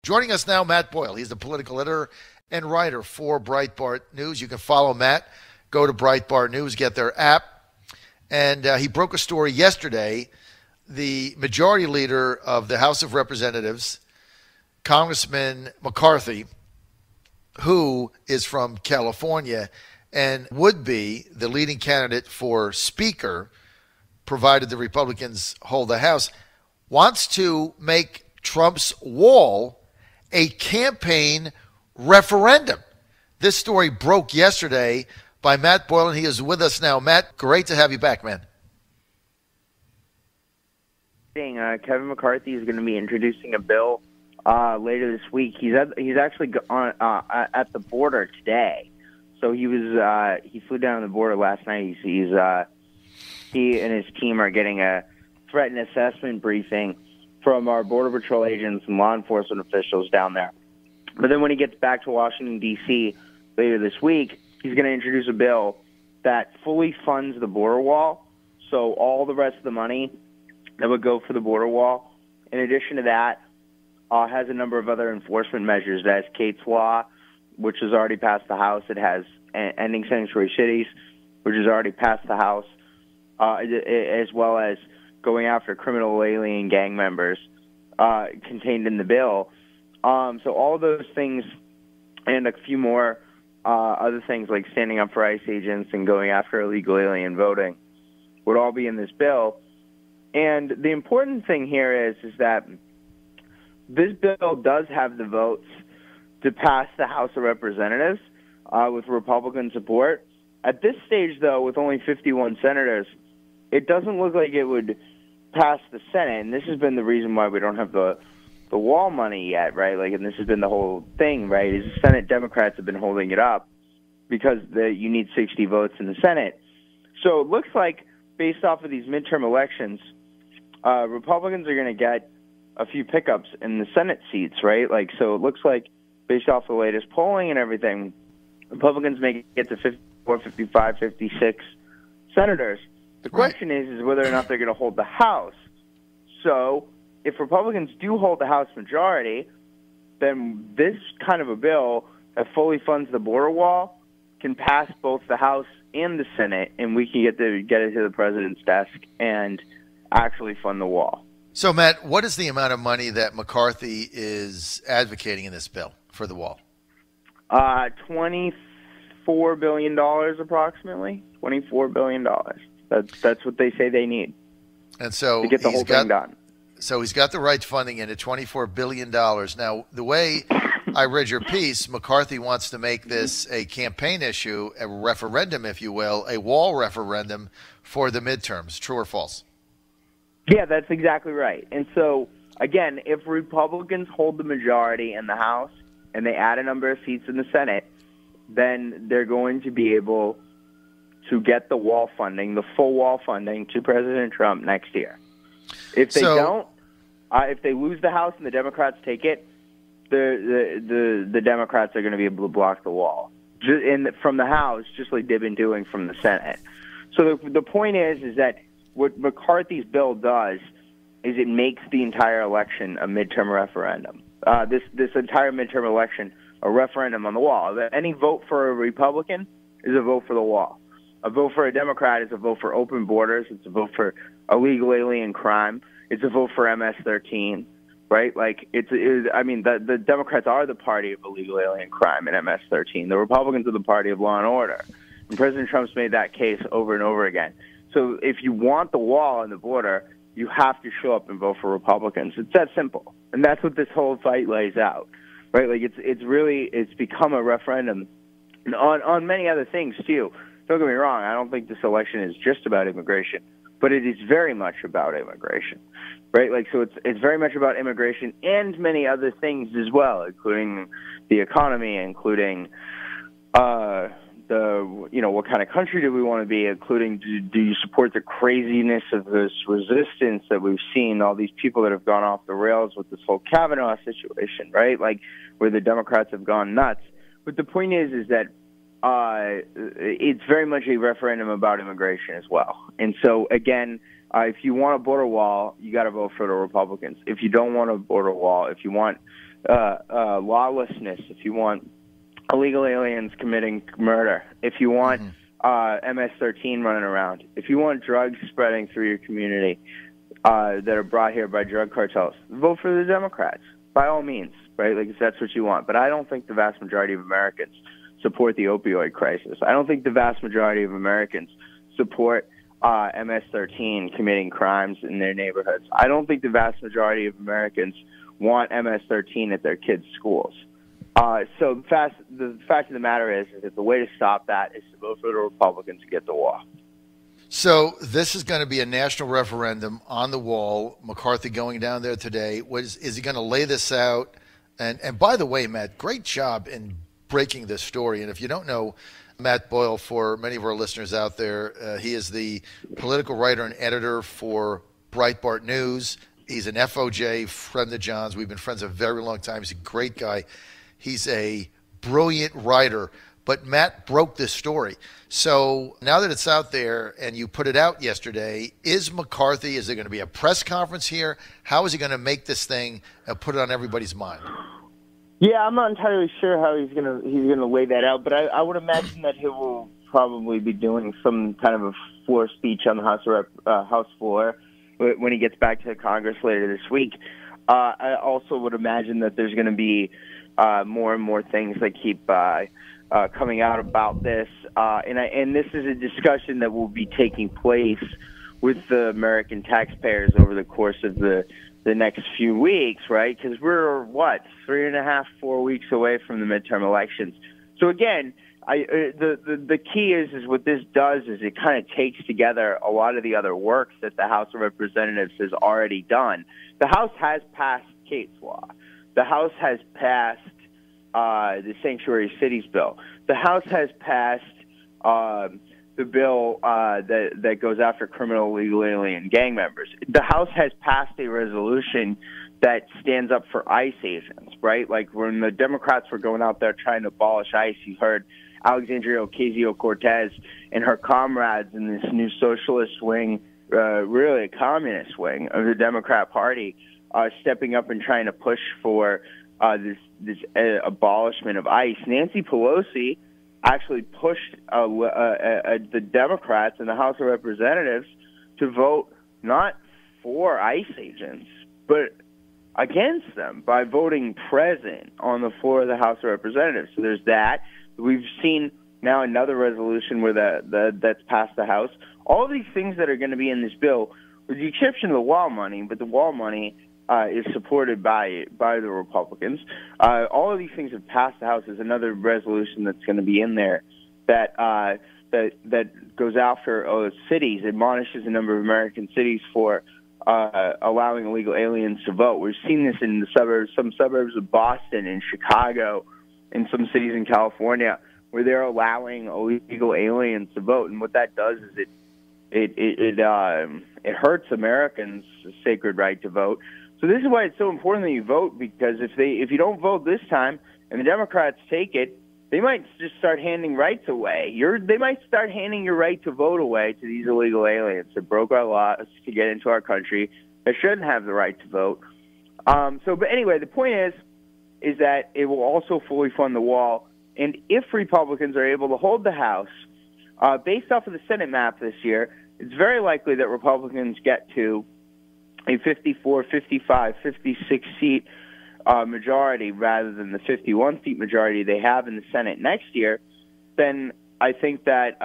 Joining us now, Matt Boyle. He's the political editor and writer for Breitbart News. You can follow Matt. Go to Breitbart News, get their app. And he broke a story yesterday. The majority leader of the House of Representatives, Congressman McCarthy, who is from California and would be the leading candidate for Speaker, provided the Republicans hold the House, wants to make Trump's wall a campaign referendum. This story broke yesterday by Matt Boyle, and he is with us now. Matt, great to have you back, man. Kevin McCarthy is going to be introducing a bill later this week. He's actually at the border today. So he flew down to the border last night. He and his team are getting a threat and assessment briefing from our Border Patrol agents and law enforcement officials down there. But then when he gets back to Washington, D.C. later this week, he's going to introduce a bill that fully funds the border wall. So all the rest of the money that would go for the border wall, in addition to that, has a number of other enforcement measures. It has Kate's Law, which has already passed the House. It has Ending Sanctuary Cities, which has already passed the House, as well as going after criminal alien gang members contained in the bill. So all those things and a few more other things like standing up for ICE agents and going after illegal alien voting would all be in this bill. And the important thing here is that this bill does have the votes to pass the House of Representatives with Republican support. At this stage, though, with only 51 senators, it doesn't look like it would pass the Senate. And this has been the reason why we don't have the wall money yet, right? And this has been the whole thing, right? Is the Senate Democrats have been holding it up because you need 60 votes in the Senate. So it looks like, based off of these midterm elections, Republicans are going to get a few pickups in the Senate seats, right? So it looks like, based off the latest polling and everything, Republicans may get to 54, 55, 56 senators. The question is whether or not they're going to hold the House. So if Republicans do hold the House majority, then this kind of a bill that fully funds the border wall can pass both the House and the Senate, and we can get it to the president's desk and actually fund the wall. So, Matt, what is the amount of money that McCarthy is advocating in this bill for the wall? $24 billion approximately. $24 billion. That's what they say they need. And so to get the whole thing done. So he's got the right funding in it, $24 billion. Now, the way I read your piece, McCarthy wants to make this a campaign issue, a referendum, if you will, a wall referendum for the midterms. True or false? Yeah, that's exactly right. And so, again, if Republicans hold the majority in the House and they add a number of seats in the Senate, then they're going to be able to get the wall funding, the full wall funding, to President Trump next year. If they don't, if they lose the House and the Democrats take it, the Democrats are going to be able to block the wall from the House, just like they've been doing from the Senate. So the point is that what McCarthy's bill does is it makes the entire election a midterm referendum. This entire midterm election a referendum on the wall. Any vote for a Republican is a vote for the wall. A vote for a Democrat is a vote for open borders. It's a vote for illegal alien crime. It's a vote for MS-13, right? The Democrats are the party of illegal alien crime and MS-13. The Republicans are the party of law and order. And President Trump's made that case over and over again. So if you want the wall and the border, you have to show up and vote for Republicans. It's that simple. And that's what this whole fight lays out, right? It's become a referendum on many other things too. Don't get me wrong, I don't think this election is just about immigration, but it is very much about immigration, right? So it's very much about immigration and many other things as well, including the economy, including what kind of country do we want to be, including do you support the craziness of this resistance that we've seen, all these people that have gone off the rails with this whole Kavanaugh situation, right? Where the Democrats have gone nuts. But the point is that it's very much a referendum about immigration as well. And so, again, if you want a border wall, you got to vote for the Republicans. If you don't want a border wall, if you want lawlessness, if you want illegal aliens committing murder, if you want MS-13 running around, if you want drugs spreading through your community that are brought here by drug cartels, vote for the Democrats, by all means, right? Like, if that's what you want. But I don't think the vast majority of Americans support the opioid crisis. I don't think the vast majority of Americans support MS-13 committing crimes in their neighborhoods. I don't think the vast majority of Americans want MS-13 at their kids' schools. So the fact of the matter is that the way to stop that is to vote for the Republicans to get the wall. So this is going to be a national referendum on the wall. McCarthy going down there today. Is he going to lay this out? And by the way, Matt, great job in breaking this story. And if you don't know Matt Boyle, for many of our listeners out there, he is the political writer and editor for Breitbart News. He's an FOJ friend of John's. We've been friends a very long time. He's a great guy. He's a brilliant writer. But Matt broke this story. So now that it's out there and you put it out yesterday, is there going to be a press conference here? How is he going to make this thing and put it on everybody's mind? Yeah, I'm not entirely sure how he's gonna lay that out, but I would imagine that he will probably be doing some kind of a floor speech on the House floor when he gets back to Congress later this week. I also would imagine that there's going to be more and more things that keep coming out about this, and this is a discussion that will be taking place with the American taxpayers over the course of the next few weeks, right? Because we're 3.5, 4 weeks away from the midterm elections. So again, the key is what this does is it kind of takes together a lot of the other work that the House of Representatives has already done. The House has passed Kate's Law. The House has passed the Sanctuary Cities bill. The House has passed the bill that goes after criminal illegal alien gang members. The House has passed a resolution that stands up for ICE agents, right? Like when the Democrats were going out there trying to abolish ICE, you heard Alexandria Ocasio-Cortez and her comrades in this new socialist wing, really a communist wing of the Democrat Party, stepping up and trying to push for this abolishment of ICE. Nancy Pelosi actually pushed the Democrats in the House of Representatives to vote not for ICE agents, but against them by voting present on the floor of the House of Representatives. So there's that. We've seen now another resolution where that's passed the House. All of these things that are going to be in this bill, with the exception of the wall money, but the wall money is supported by the Republicans. All of these things have passed the House. There's another resolution that's going to be in there that goes after cities, admonishes a number of American cities for allowing illegal aliens to vote. We've seen this in the suburbs, some suburbs of Boston and Chicago, and some cities in California, where they're allowing illegal aliens to vote. And what that does is it hurts Americans' sacred right to vote. So this is why it's so important that you vote, because if you don't vote this time and the Democrats take it, they might just start handing rights away. They might start handing your right to vote away to these illegal aliens that broke our laws to get into our country, that shouldn't have the right to vote. But anyway, the point is that it will also fully fund the wall. And if Republicans are able to hold the House, based off of the Senate map this year, it's very likely that Republicans get to a 54, 55, 56-seat majority rather than the 51-seat majority they have in the Senate next year. Then I think that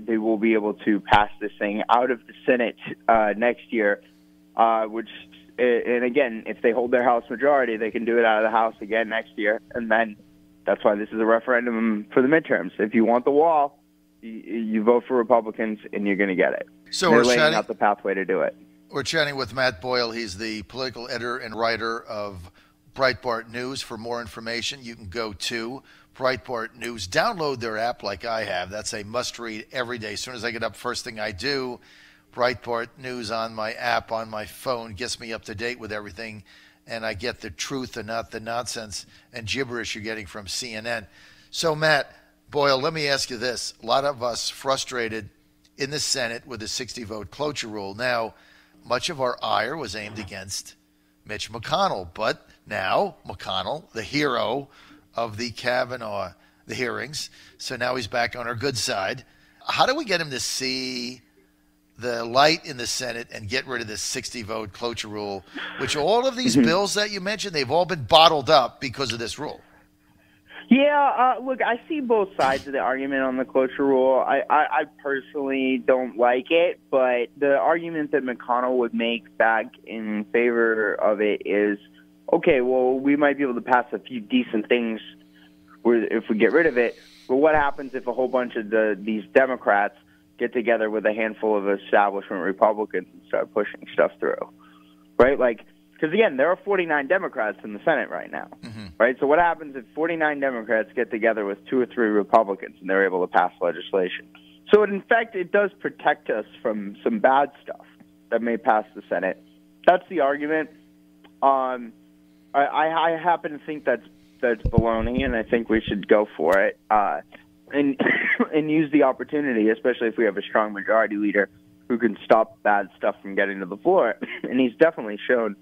they will be able to pass this thing out of the Senate next year, and again, if they hold their House majority, they can do it out of the House again next year. And then that's why this is a referendum for the midterms. If you want the wall, you vote for Republicans, and you're going to get it. So they're laying out the pathway to do it. We're chatting with Matt Boyle. He's the political editor and writer of Breitbart News. For more information, you can go to Breitbart News. Download their app like I have. That's a must-read every day. As soon as I get up, first thing I do, Breitbart News on my app, on my phone, gets me up to date with everything, and I get the truth and not the nonsense and gibberish you're getting from CNN. So, Matt Boyle, let me ask you this. A lot of us frustrated in the Senate with the 60-vote cloture rule. Now, much of our ire was aimed against Mitch McConnell, but now, McConnell, the hero of the Kavanaugh, the hearings. So now he's back on our good side. How do we get him to see the light in the Senate and get rid of this 60-vote cloture rule, which all of these bills that you mentioned, they've all been bottled up because of this rule? Yeah, look, I see both sides of the argument on the cloture rule. I personally don't like it, but the argument that McConnell would make back in favor of it is, okay, well, we might be able to pass a few decent things if we get rid of it, but what happens if a whole bunch of these Democrats get together with a handful of establishment Republicans and start pushing stuff through, right? Like, because, again, there are 49 Democrats in the Senate right now, right? So what happens if 49 Democrats get together with 2 or 3 Republicans and they're able to pass legislation? So, in fact, it does protect us from some bad stuff that may pass the Senate. That's the argument. I happen to think that's baloney, and I think we should go for it and use the opportunity, especially if we have a strong majority leader who can stop bad stuff from getting to the floor. And he's definitely shown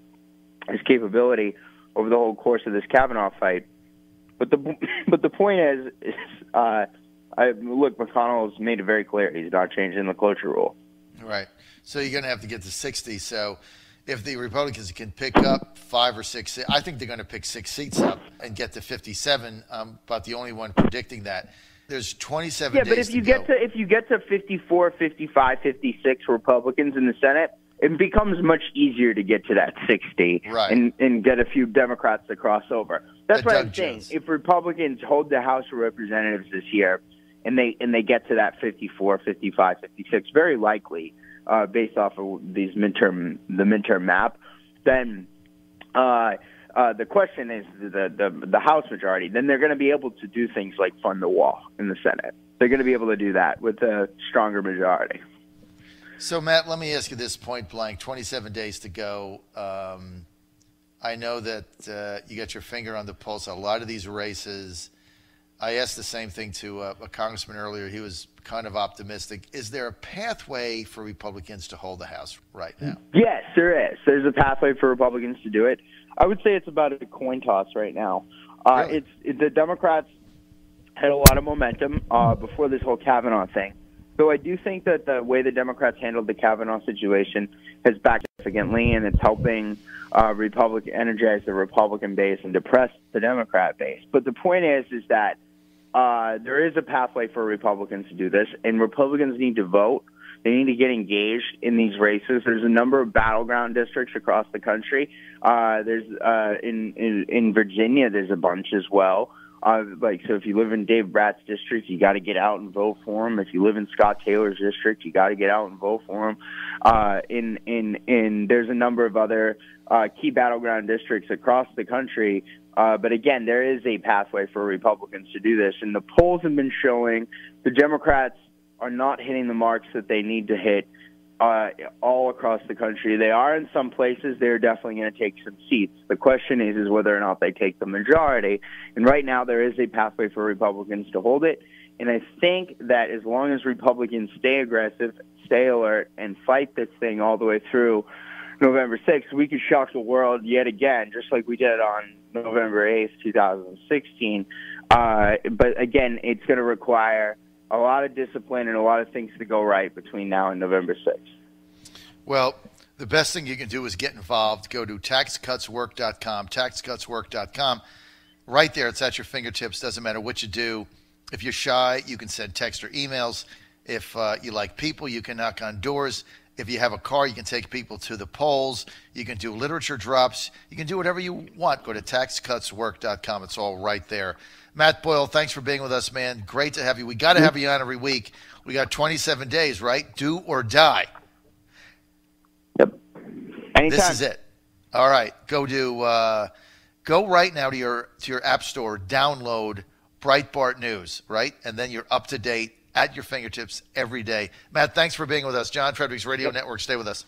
his capability over the whole course of this Kavanaugh fight. But the point is look, McConnell has made it very clear he's not changing the cloture rule. Right. So you're going to have to get to 60. So if the Republicans can pick up 5 or 6, I think they're going to pick 6 seats up and get to 57. But the only one predicting that. There's 27 days. Yeah, but if you get to 54, 55, 56 Republicans in the Senate, it becomes much easier to get to that 60 and get a few Democrats to cross over. That's what I'm saying. If Republicans hold the House of Representatives this year and they get to that 54, 55, 56, very likely based off of the midterm map, then the question is the House majority. Then they're going to be able to do things like fund the wall in the Senate. They're going to be able to do that with a stronger majority. So, Matt, let me ask you this point blank. 27 days to go. I know that you got your finger on the pulse of a lot of these races. I asked the same thing to a congressman earlier. He was kind of optimistic. Is there a pathway for Republicans to hold the House right now? Yes, there is. There's a pathway for Republicans to do it. I would say it's about a coin toss right now. Really? The Democrats had a lot of momentum before this whole Kavanaugh thing. So I do think that the way the Democrats handled the Kavanaugh situation has backed significantly, and it's helping energize the Republican base and depress the Democrat base. But the point is that there is a pathway for Republicans to do this, and Republicans need to vote. They need to get engaged in these races. There's a number of battleground districts across the country. There's in Virginia, there's a bunch as well. So if you live in Dave Bratt's district, you got to get out and vote for him. If you live in Scott Taylor's district, you got to get out and vote for him. There's a number of other key battleground districts across the country. But again, there is a pathway for Republicans to do this, and the polls have been showing the Democrats are not hitting the marks that they need to hit all across the country. They are in some places. They're definitely going to take some seats. The question is whether or not they take the majority. And right now there is a pathway for Republicans to hold it. And I think that as long as Republicans stay aggressive, stay alert, and fight this thing all the way through November 6th, we could shock the world yet again, just like we did on November 8th, 2016. But again, it's going to require a lot of discipline and a lot of things to go right between now and November 6th. Well, the best thing you can do is get involved. Go to taxcutswork.com, taxcutswork.com. Right there, it's at your fingertips. Doesn't matter what you do. If you're shy, you can send text or emails. If you like people, you can knock on doors. If you have a car, you can take people to the polls. You can do literature drops. You can do whatever you want. Go to taxcutswork.com. It's all right there. Matt Boyle, thanks for being with us, man. Great to have you. We got to have you on every week. We got 27 days, right? Do or die. Yep. Anytime. This is it. All right. Go right now to your app store, download Breitbart News, right? And then you're up to date at your fingertips every day. Matt, thanks for being with us. John Fredericks Radio Network. Stay with us.